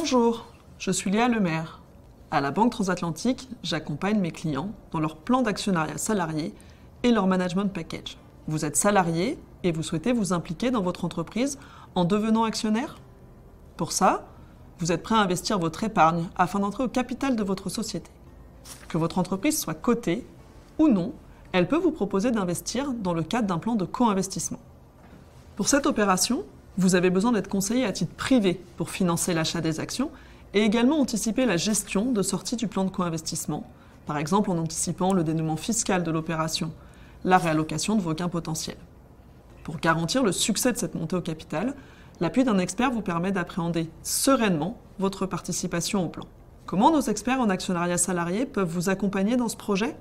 Bonjour, je suis Léa Lemaire. À la Banque Transatlantique, j'accompagne mes clients dans leur plan d'actionnariat salarié et leur management package. Vous êtes salarié et vous souhaitez vous impliquer dans votre entreprise en devenant actionnaire? Pour ça, vous êtes prêt à investir votre épargne afin d'entrer au capital de votre société. Que votre entreprise soit cotée ou non, elle peut vous proposer d'investir dans le cadre d'un plan de co-investissement. Pour cette opération, vous avez besoin d'être conseillé à titre privé pour financer l'achat des actions et également anticiper la gestion de sortie du plan de co-investissement, par exemple en anticipant le dénouement fiscal de l'opération, la réallocation de vos gains potentiels. Pour garantir le succès de cette montée au capital, l'appui d'un expert vous permet d'appréhender sereinement votre participation au plan. Comment nos experts en actionnariat salarié peuvent vous accompagner dans ce projet?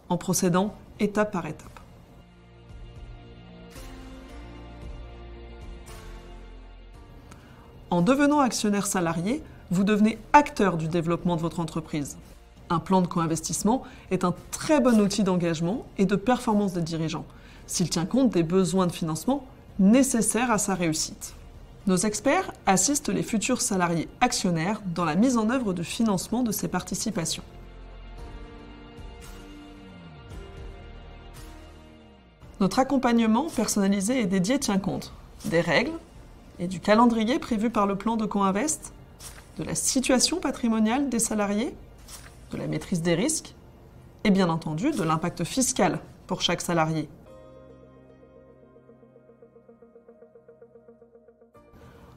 En procédant étape par étape. En devenant actionnaire salarié, vous devenez acteur du développement de votre entreprise. Un plan de co-investissement est un très bon outil d'engagement et de performance des dirigeants, s'il tient compte des besoins de financement nécessaires à sa réussite. Nos experts assistent les futurs salariés actionnaires dans la mise en œuvre du financement de ces participations. Notre accompagnement personnalisé et dédié tient compte des règles et du calendrier prévu par le plan de co-invest, de la situation patrimoniale des salariés, de la maîtrise des risques et bien entendu de l'impact fiscal pour chaque salarié.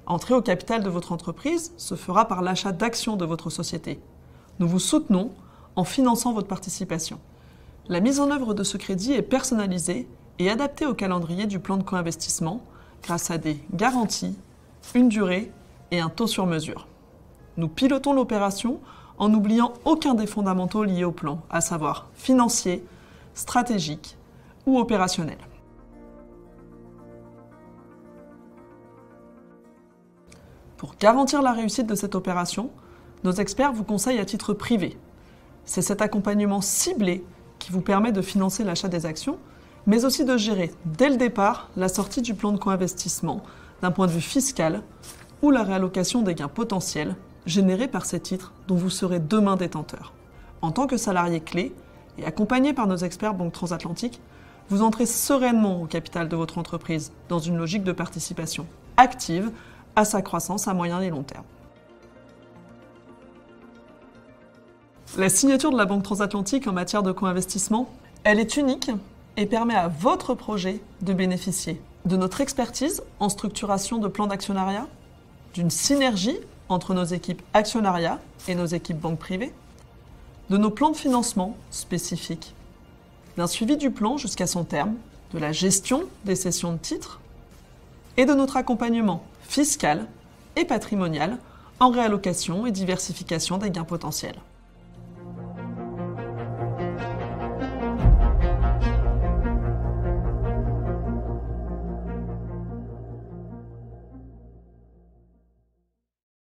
Entrer au capital de votre entreprise se fera par l'achat d'actions de votre société. Nous vous soutenons en finançant votre participation. La mise en œuvre de ce crédit est personnalisée et adaptée au calendrier du plan de co-investissement grâce à des garanties, une durée et un taux sur mesure. Nous pilotons l'opération en n'oubliant aucun des fondamentaux liés au plan, à savoir financier, stratégique ou opérationnel. Pour garantir la réussite de cette opération, nos experts vous conseillent à titre privé. C'est cet accompagnement ciblé qui vous permet de financer l'achat des actions, mais aussi de gérer dès le départ la sortie du plan de co-investissement d'un point de vue fiscal ou la réallocation des gains potentiels générés par ces titres dont vous serez demain détenteur. En tant que salarié clé et accompagné par nos experts Banque Transatlantique, vous entrez sereinement au capital de votre entreprise dans une logique de participation active à sa croissance à moyen et long terme. La signature de la Banque Transatlantique en matière de co-investissement, elle est unique et permet à votre projet de bénéficier de notre expertise en structuration de plans d'actionnariat, d'une synergie entre nos équipes actionnariat et nos équipes banques privées, de nos plans de financement spécifiques, d'un suivi du plan jusqu'à son terme, de la gestion des cessions de titres et de notre accompagnement fiscal et patrimonial en réallocation et diversification des gains potentiels.